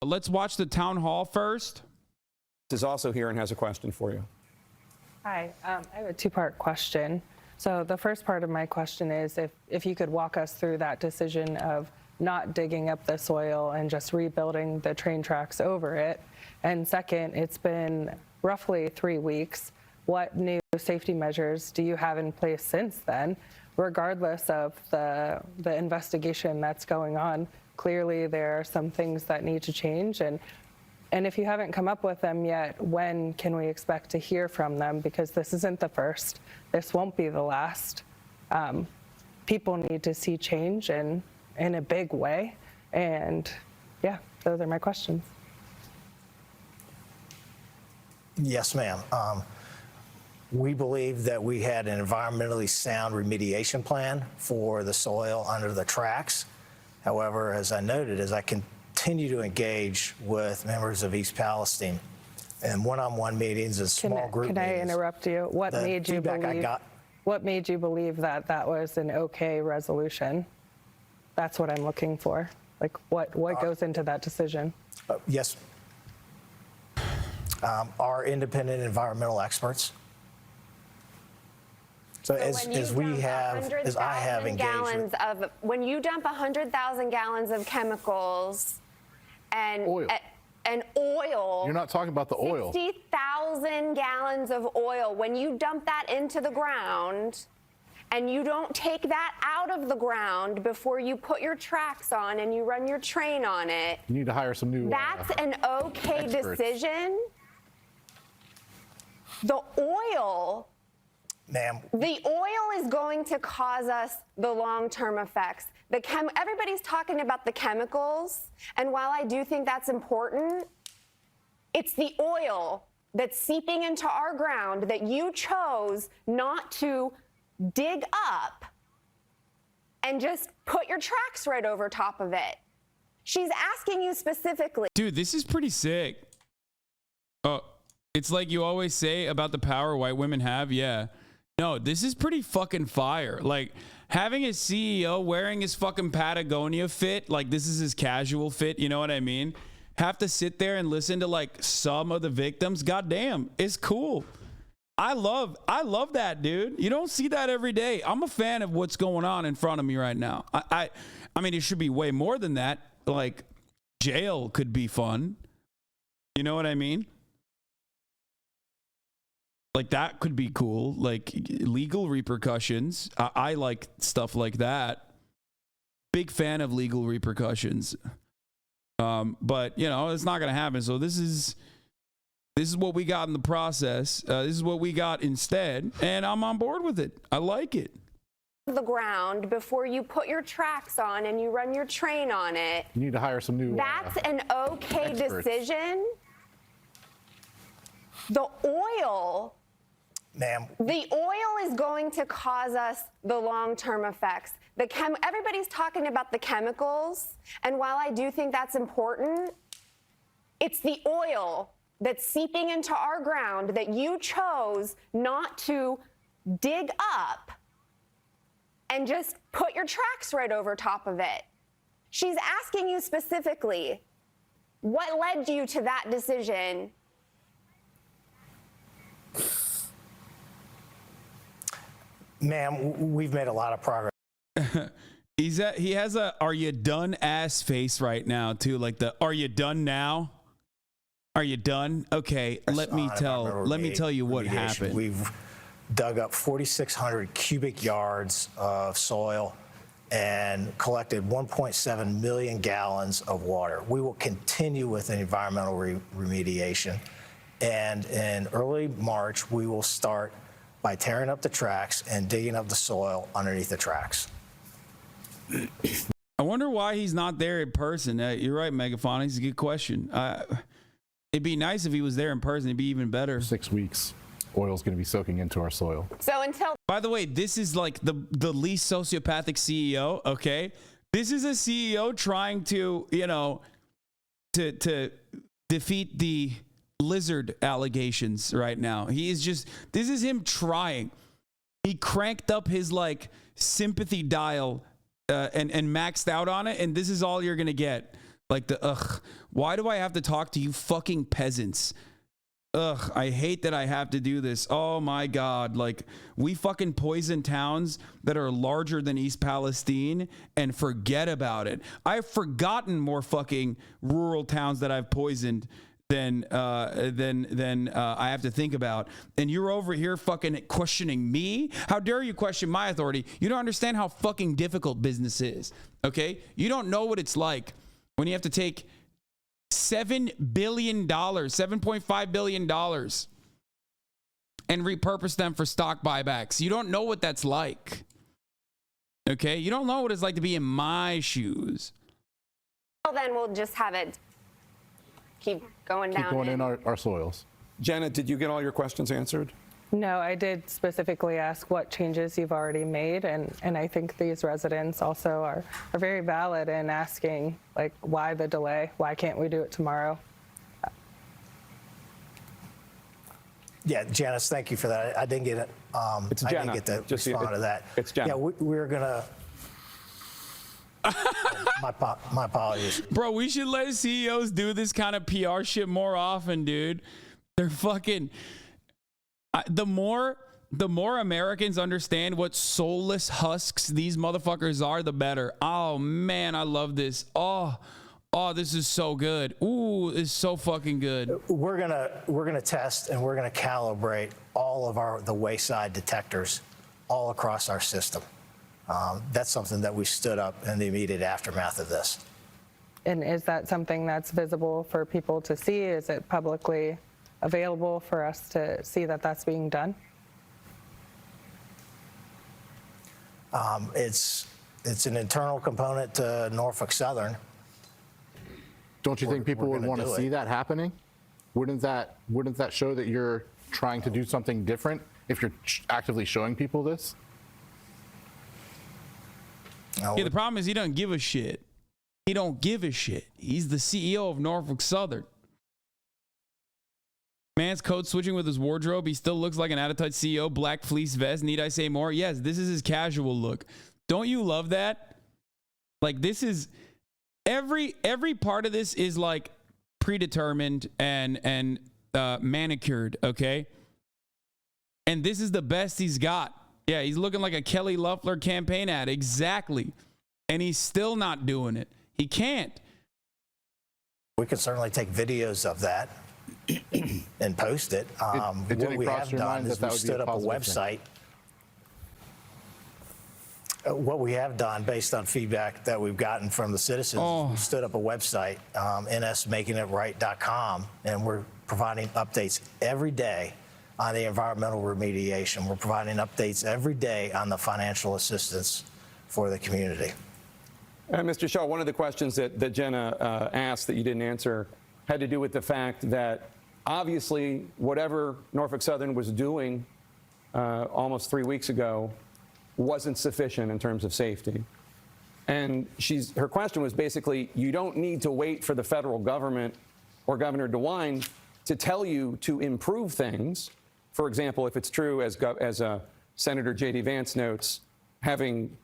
Let's watch the town hall first. Is also here and has a question for you. Hi, I have a two-part question. So the first part of my question is if you could walk us through that decision of not digging up the soil and just rebuilding the train tracks over it. And second, it's been roughly 3 weeks. What new safety measures do you have in place since then, regardless of the investigation that's going on? Clearly, there are some things that need to change. And if you haven't come up with them yet, when can we expect to hear from them? Because this isn't the first. This won't be the last. People need to see change in a big way. And yeah, those are my questions. Yes, ma'am. We believe that we had an environmentally sound remediation plan for the soil under the tracks. However, as I noted, as I continue to engage with members of East Palestine in one-on-one meetings and small group meetings. Can I interrupt you? What made you believe that that was an okay resolution? That's what I'm looking for. Like, what goes into that decision? Yes. Our independent environmental experts. So as I have engaged when you dump 100,000 gallons of chemicals and oil. You're not talking about the oil. 60,000 gallons of oil. When you dump that into the ground and you don't take that out of the ground before you put your tracks on and you run your train on it. You need to hire some new That's an okay experts. decision. The oil. Ma'am. The oil is going to cause us the long-term effects. Everybody's talking about the chemicals, and while I do think that's important, it's the oil that's seeping into our ground that you chose not to dig up and just put your tracks right over top of it. She's asking you specifically. Dude, this is pretty sick. Oh, it's like you always say about the power white women have. Yeah. No, this is pretty fucking fire. Like, having a CEO wearing his fucking Patagonia fit, like this is his casual fit, you know what I mean? Have to sit there and listen to like some of the victims. Goddamn, it's cool. I love that, dude. You don't see that every day. I'm a fan of what's going on in front of me right now. I mean, it should be way more than that. Like, jail could be fun. You know what I mean? Like, that could be cool. Like, legal repercussions. I like stuff like that. Big fan of legal repercussions. But, you know, it's not going to happen. So this is what we got in the process. This is what we got instead. And I'm on board with it. I like it. The ground before you put your tracks on and you run your train on it. You need to hire some new That's an okay experts. decision. The oil. Ma'am. The oil is going to cause us the long-term effects. Everybody's talking about the chemicals, and while I do think that's important, it's the oil that's seeping into our ground that you chose not to dig up and just put your tracks right over top of it. She's asking you specifically, what led you to that decision? Ma'am, we've made a lot of progress. He has a "Are you done?" ass face right now too, like the "Are you done now? Are you done?" Okay, let me tell you what happened. We've dug up 4,600 cubic yards of soil and collected 1.7 million gallons of water. We will continue with an environmental remediation, and in early March we will start by tearing up the tracks and digging up the soil underneath the tracks. I wonder why he's not there in person. You're right, Megaphonics. It's a good question. It'd be nice if he was there in person. It'd be even better. 6 weeks. Oil's going to be soaking into our soil. So until... By the way, this is like the least sociopathic CEO, okay? This is a CEO trying to, you know, to defeat the lizard allegations right now. He is just, this is him trying. He cranked up his like sympathy dial and maxed out on it, and this is all you're gonna get. Like why do I have to talk to you fucking peasants? I hate that I have to do this. Oh my God. Like, we fucking poison towns that are larger than East Palestine and forget about it. I've forgotten more fucking rural towns that I've poisoned than I have to think about. And you're over here fucking questioning me? How dare you question my authority? You don't understand how fucking difficult business is. Okay? You don't know what it's like when you have to take $7 billion, $7.5 billion and repurpose them for stock buybacks. You don't know what that's like. Okay? You don't know what it's like to be in my shoes. Well, then we'll just have it keep going down. Keep going in our soils. Jenna, did you get all your questions answered? No, I did specifically ask what changes you've already made, and I think these residents also are very valid in asking, like, why the delay? Why can't we do it tomorrow? Yeah, Janice, thank you for that. I didn't get it. It's I Jenna. didn't get to Just respond to that. It's Jenna. Yeah, we're gonna. My apologies. Bro, we should let CEOs do this kind of PR shit more often, dude. They're fucking... The more Americans understand what soulless husks these motherfuckers are, the better. Oh man, I love this. Oh, this is so good. Ooh, it's so fucking good. We're gonna test and we're gonna calibrate all of the wayside detectors all across our system. That's something that we stood up in the immediate aftermath of this. And is that something that's visible for people to see? Is it publicly available for us to see that that's being done? It's an internal component to Norfolk Southern. Don't you think people we're would gonna want to do see it. that happening? Wouldn't that show that you're trying to do something different if you're actively showing people this? Yeah, the problem is he doesn't give a shit. He don't give a shit. He's the CEO of Norfolk Southern. Man's code switching with his wardrobe. He still looks like an out-of-touch CEO. Black fleece vest. Need I say more? Yes, this is his casual look. Don't you love that? Like, this is... Every part of this is, like, predetermined and manicured, okay? And this is the best he's got. Yeah, he's looking like a Kelly Loeffler campaign ad. Exactly. And he's still not doing it. He can't. We can certainly take videos of that and post it. It didn't What we cross have your done mind is that we would be stood a up a positive thing? website. What we have done, based on feedback that we've gotten from the citizens, we stood up a website, nsmakingit.right.com, and we're providing updates every day on the environmental remediation. We're providing updates every day on the financial assistance for the community. Mr. Shaw, one of the questions that Jenna asked that you didn't answer had to do with the fact that obviously whatever Norfolk Southern was doing almost 3 weeks ago wasn't sufficient in terms of safety. And her question was basically, you don't need to wait for the federal government or Governor DeWine to tell you to improve things. For example, if it's true, as Senator J.D. Vance notes, having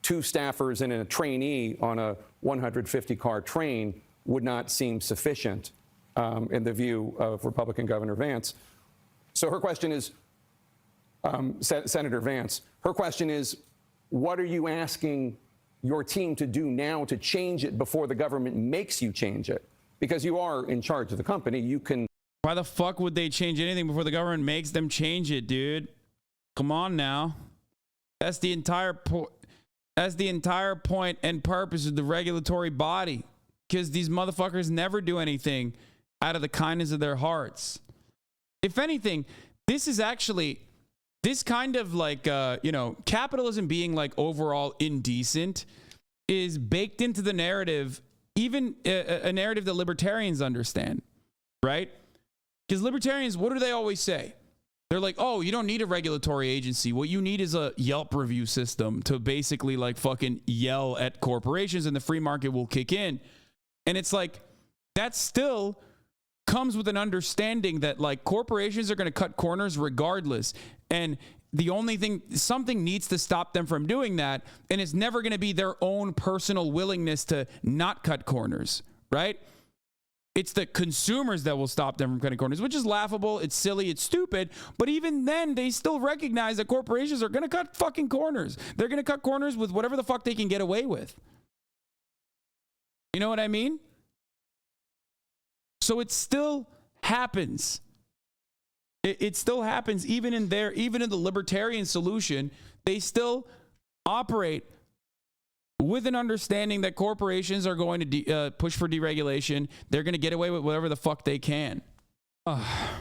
2 staffers and a trainee on a 150-car train would not seem sufficient in the view of Republican Governor Vance. So her question is, Senator Vance, her question is, what are you asking your team to do now to change it before the government makes you change it? Because you are in charge of the company. You can... Why the fuck would they change anything before the government makes them change it, dude? Come on now. That's the entire point and purpose of the regulatory body. Because these motherfuckers never do anything out of the kindness of their hearts. If anything, this is actually... This kind of like, capitalism being like overall indecent is baked into the narrative, even a narrative that libertarians understand, right? Because libertarians, what do they always say? They're like, oh, you don't need a regulatory agency. What you need is a Yelp review system to basically like fucking yell at corporations and the free market will kick in. And it's like, that still comes with an understanding that like corporations are going to cut corners regardless. And the only thing, something needs to stop them from doing that. And it's never going to be their own personal willingness to not cut corners, right? It's the consumers that will stop them from cutting corners, which is laughable. It's silly. It's stupid. But even then, they still recognize that corporations are going to cut fucking corners. They're going to cut corners with whatever the fuck they can get away with. You know what I mean? So it still happens. It still happens even in the libertarian solution. They still operate with an understanding that corporations are going to push for deregulation. They're going to get away with whatever the fuck they can.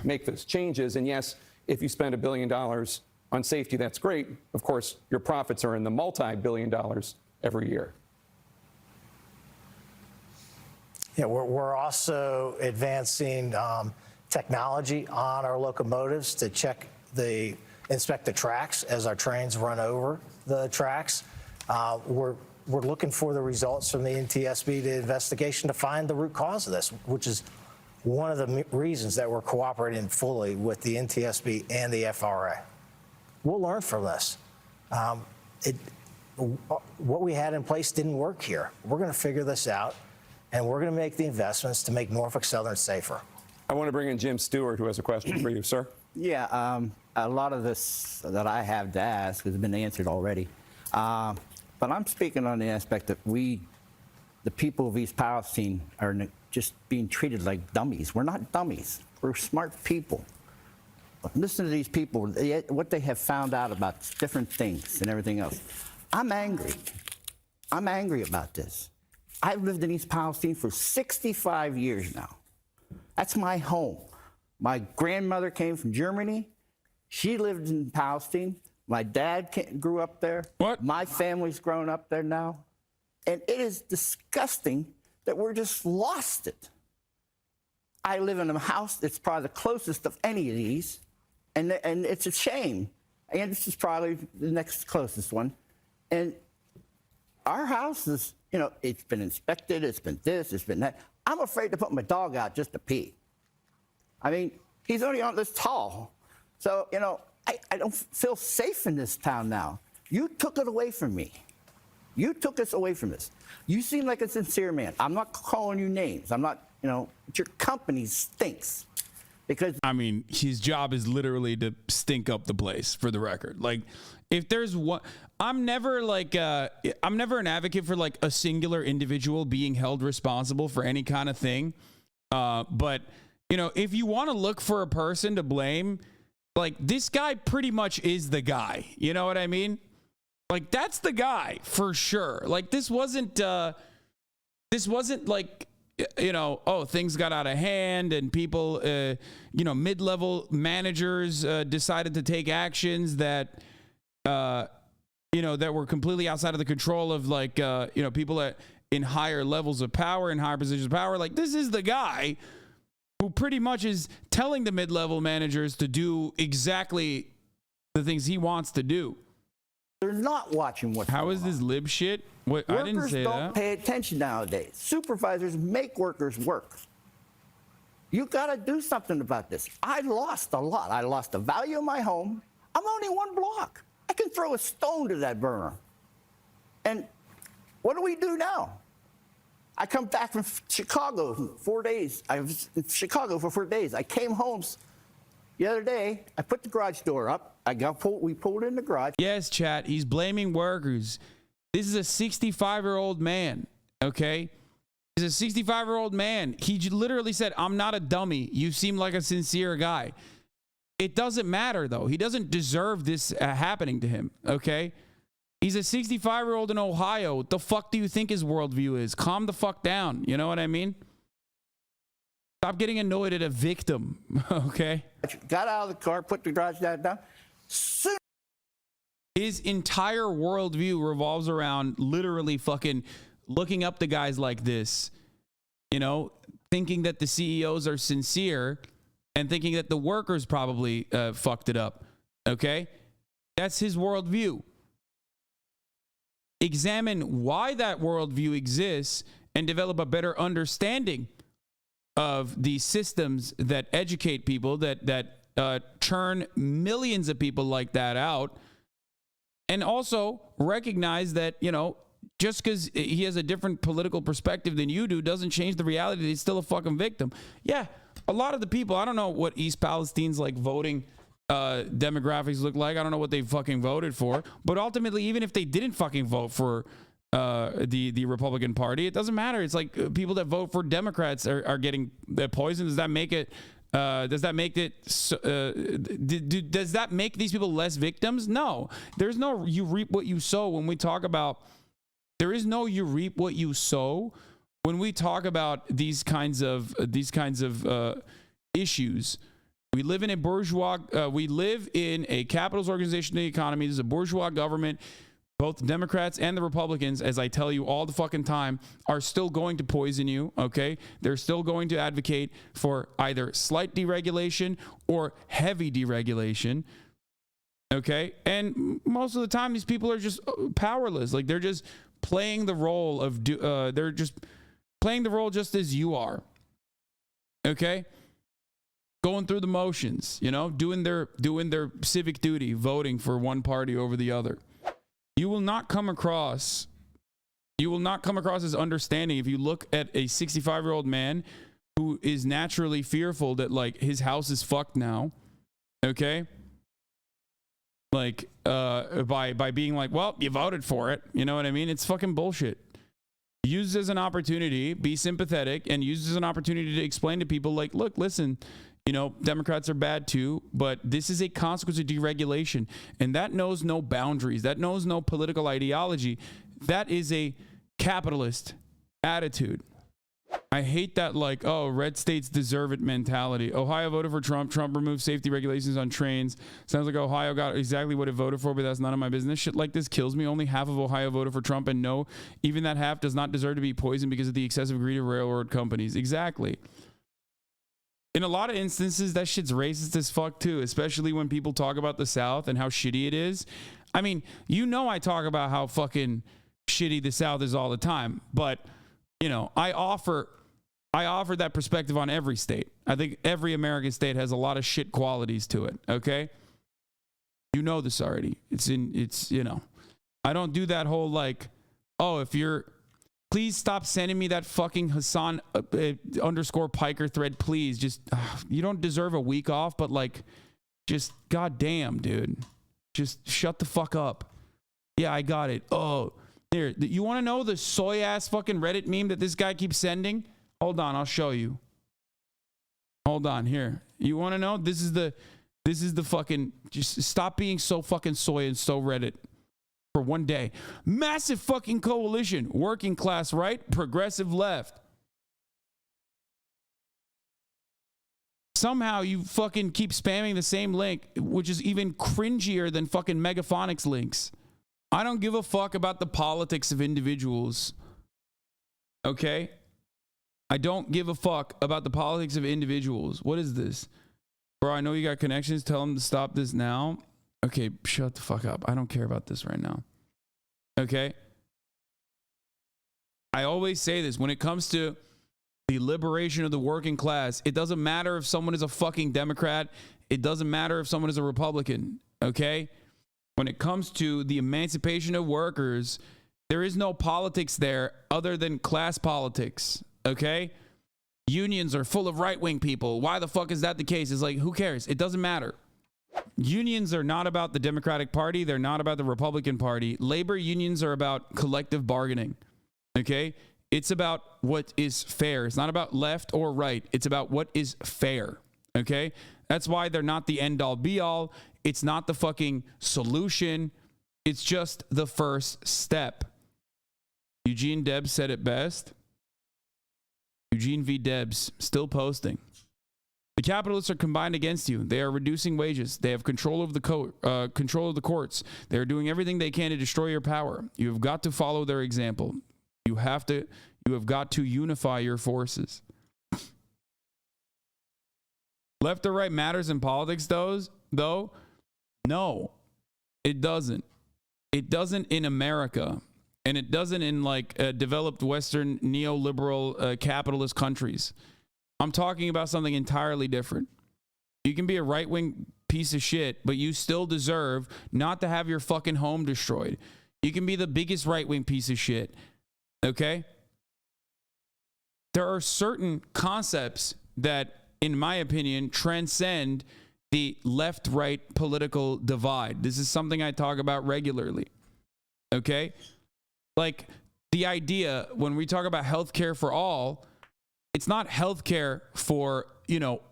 Make those changes. And yes, if you spend $1 billion on safety, that's great. Of course, your profits are in the multi-billion dollars every year. Yeah, we're also advancing technology on our locomotives to inspect the tracks as our trains run over the tracks. We're looking for the results from the NTSB, the investigation, to find the root cause of this, which is one of the reasons that we're cooperating fully with the NTSB and the FRA. We'll learn from this. What we had in place didn't work here. We're going to figure this out, and we're going to make the investments to make Norfolk Southern safer. I want to bring in Jim Stewart, who has a question for you, sir. Yeah, a lot of this that I have to ask has been answered already. But I'm speaking on the aspect that the people of East Palestine, are just being treated like dummies. We're not dummies. We're smart people. But listen to these people, what they have found out about different things and everything else. I'm angry. I'm angry about this. I've lived in East Palestine for 65 years now. That's my home. My grandmother came from Germany. She lived in Palestine. My dad grew up there. What? My family's grown up there now. And it is disgusting that we're just lost it. I live in a house that's probably the closest of any of these, and it's a shame. And this is probably the next closest one. And our house is, it's been inspected, it's been this, it's been that. I'm afraid to put my dog out just to pee. I mean, he's only on this tall. So, I don't feel safe in this town now. You took it away from me. You took us away from this. You seem like a sincere man. I'm not calling you names. I'm not, but your company stinks. Because I mean, his job is literally to stink up the place, for the record. Like, if there's one, I'm never an advocate for like a singular individual being held responsible for any kind of thing. But, if you want to look for a person to blame, like, this guy pretty much is the guy. You know what I mean? Like, that's the guy for sure. Like, this wasn't like, things got out of hand and people, mid-level managers decided to take actions that, that were completely outside of the control of like, people in higher levels of power, in higher positions of power. Like, this is the guy who pretty much is telling the mid-level managers to do exactly the things he wants to do. they're not watching what's How going is this on. lib shit? What, I didn't Workers say don't that. pay attention nowadays. Supervisors make workers work. You got to do something about this. I lost a lot. I lost the value of my home. I'm only one block. I can throw a stone to that burner. And what do we do now? I come back from Chicago 4 days. I was in Chicago for 4 days. I came home the other day. I put the garage door up. We pulled in the garage. Yes, chat. He's blaming workers. This is a 65-year-old man, okay? He's a 65-year-old man. He literally said, I'm not a dummy. You seem like a sincere guy. It doesn't matter, though. He doesn't deserve this happening to him, okay? He's a 65-year-old in Ohio. What the fuck do you think his worldview is? Calm the fuck down. You know what I mean? Stop getting annoyed at a victim, okay? Got out of the car, put the garage door down. Soon His entire worldview revolves around literally fucking looking up to guys like this, you know, thinking that the CEOs are sincere and thinking that the workers probably fucked it up, okay? That's his worldview. Examine why that worldview exists and develop a better understanding of the systems that educate people, that churn millions of people like that out. And also recognize that, you know, just because he has a different political perspective than you do doesn't change the reality that he's still a fucking victim. Yeah, a lot of the people, I don't know what East Palestine's like voting demographics look like. I don't know what they fucking voted for. But ultimately, even if they didn't fucking vote for the Republican Party, it doesn't matter. It's like people that vote for Democrats are getting poisoned. Does that make it? Does that make these people less victims? No. There's no you reap what you sow when we talk about. There is no you reap what you sow when we talk about these kinds of issues. We live in a bourgeois. We live in a capitalist organization of the economy. This is a bourgeois government. Both the Democrats and the Republicans, as I tell you all the fucking time, are still going to poison you, okay? They're still going to advocate for either slight deregulation or heavy deregulation, okay? And most of the time, these people are just powerless. Like, they're just playing the role of, they're just playing the role just as you are, okay? Going through the motions, you know, doing their civic duty, voting for one party over the other. You will not come across as understanding if you look at a 65-year-old man who is naturally fearful that like his house is fucked now, okay? Like by being like, well, you voted for it, you know what I mean? It's fucking bullshit. Use it as an opportunity, be sympathetic, and use it as an opportunity to explain to people like, look, listen, you know, Democrats are bad too, but this is a consequence of deregulation, and that knows no boundaries. That knows no political ideology. That is a capitalist attitude. I hate that, like, oh, red states deserve it mentality. Ohio voted for Trump. Trump removed safety regulations on trains. Sounds like Ohio got exactly what it voted for, but that's none of my business. Shit like this kills me. Only half of Ohio voted for Trump, and no, even that half does not deserve to be poisoned because of the excessive greed of railroad companies. Exactly. In a lot of instances, that shit's racist as fuck too, especially when people talk about the South and how shitty it is. I mean, you know I talk about how fucking shitty the South is all the time, but, you know, I offer that perspective on every state. I think every American state has a lot of shit qualities to it, okay? You know this already. It's, you know. I don't do that whole like, oh, if you're... Please stop sending me that fucking Hassan _ Piker thread, please. Just, you don't deserve a week off, but like, just goddamn, dude. Just shut the fuck up. Yeah, I got it. Oh, here. You want to know the soy ass fucking Reddit meme that this guy keeps sending? Hold on, I'll show you. Hold on, here. You want to know? This is the fucking, just stop being so fucking soy and so Reddit. For one day. Massive fucking coalition. Working class right, progressive left. Somehow you fucking keep spamming the same link, which is even cringier than fucking Megaphonics links. I don't give a fuck about the politics of individuals. Okay? I don't give a fuck about the politics of individuals. What is this? Bro, I know you got connections. Tell them to stop this now. Okay, shut the fuck up. I don't care about this right now. Okay? I always say this. When it comes to the liberation of the working class, it doesn't matter if someone is a fucking Democrat. It doesn't matter if someone is a Republican. Okay? When it comes to the emancipation of workers, there is no politics there other than class politics. Okay? Unions are full of right-wing people. Why the fuck is that the case? It's like, who cares? It doesn't matter. Unions are not about the Democratic Party. They're not about the Republican Party. Labor unions are about collective bargaining. Okay? It's about what is fair. It's not about left or right. It's about what is fair. Okay? That's why they're not the end-all be-all. It's not the fucking solution. It's just the first step. Eugene Debs said it best. Eugene V. Debs, still posting. The capitalists are combined against you. They are reducing wages. They have control of the courts. They are doing everything they can to destroy your power. You have got to follow their example. You have got to unify your forces. Left or right matters in politics, though? No, it doesn't. It doesn't in America. And it doesn't in like developed Western neoliberal capitalist countries. I'm talking about something entirely different. You can be a right-wing piece of shit, but you still deserve not to have your fucking home destroyed. You can be the biggest right-wing piece of shit. Okay? There are certain concepts that, in my opinion, transcend the left-right political divide. This is something I talk about regularly. Okay? Like the idea when we talk about healthcare for all, it's not healthcare for,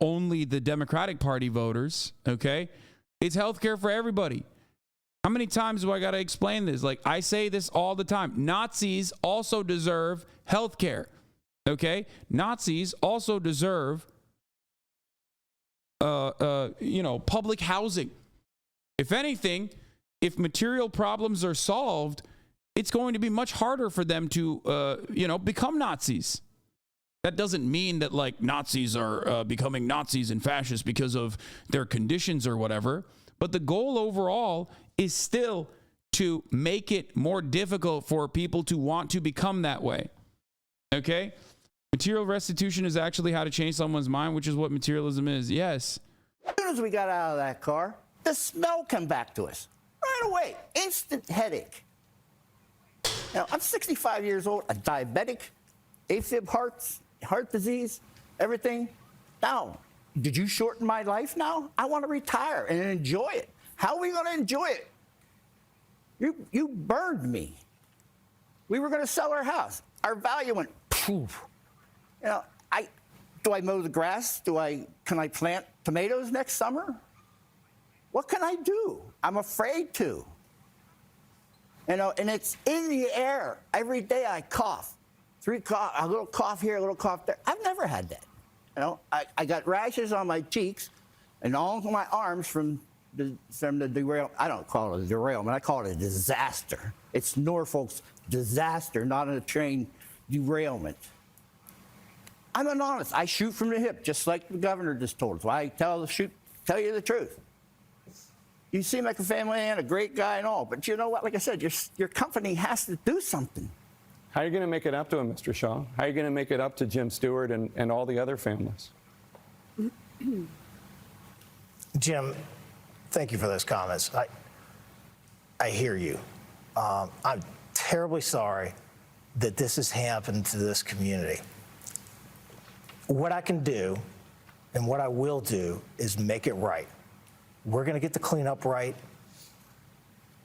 only the Democratic Party voters. Okay? It's healthcare for everybody. How many times do I got to explain this? Like, I say this all the time. Nazis also deserve health care. Okay? Nazis also deserve, public housing. If anything, if material problems are solved, it's going to be much harder for them to, become Nazis. That doesn't mean that, like, Nazis are becoming Nazis and fascists because of their conditions or whatever. But the goal overall is still to make it more difficult for people to want to become that way. Okay? Material restitution is actually how to change someone's mind, which is what materialism is. Yes. As soon as we got out of that car, the smell came back to us. Right away. Instant headache. Now, I'm 65 years old, a diabetic, AFib heart disease, everything. Now, did you shorten my life now? I want to retire and enjoy it. How are we going to enjoy it? You burned me. We were going to sell our house. Our value went poof. Do I mow the grass? Can I plant tomatoes next summer? What can I do? I'm afraid to. And it's in the air. Every day I cough. A little cough here, a little cough there. I've never had that. I got rashes on my cheeks and all of my arms from the derailment. I don't call it a derailment. I call it a disaster. It's Norfolk's disaster, not a train derailment. I'm an honest. I shoot from the hip, just like the governor just told us. I tell you the truth. You seem like a family man, a great guy and all, but you know what? Like I said, your company has to do something. How are you going to make it up to him, Mr. Shaw? How are you going to make it up to Jim Stewart and all the other families? Jim, thank you for those comments. I hear you. I'm terribly sorry that this has happened to this community. What I can do and what I will do is make it right. We're going to get the cleanup right.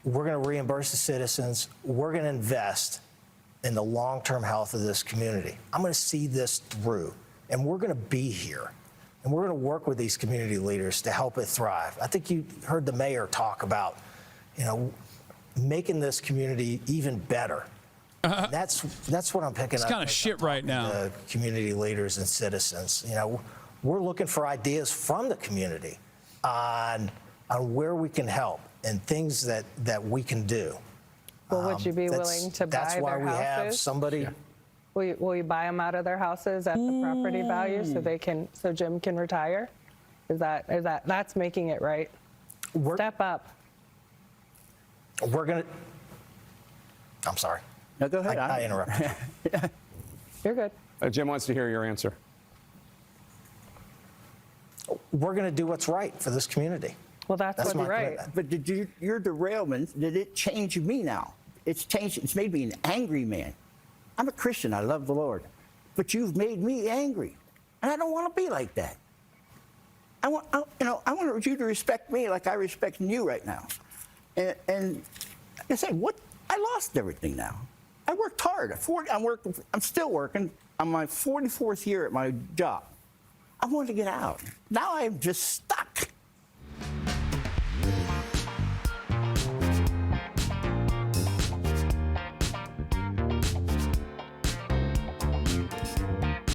We're going to reimburse the citizens. We're going to invest in the long-term health of this community. I'm going to see this through, and we're going to be here, and we're going to work with these community leaders to help it thrive. I think you heard the mayor talk about, making this community even better. That's what I'm picking up. It's kind of shit right now. The community leaders and citizens. We're looking for ideas from the community on where we can help and things that we can do. Well, would you be willing to buy That's why their we houses? have somebody. Yeah. Will you buy them out of their houses at the property value so Jim can retire? That's making it right? Step up. I'm sorry. No, go ahead. I interrupted you. You're good. Jim wants to hear your answer. We're going to do what's right for this community. Well, that's what's right. commitment. But did your derailment, did it change me now? It's made me an angry man. I'm a Christian. I love the Lord. But you've made me angry. And I don't want to be like that. I want you to respect me like I respect you right now. And like I said, I lost everything now. I worked hard. I'm still working. I'm my 44th year at my job. I wanted to get out. Now I'm just stuck.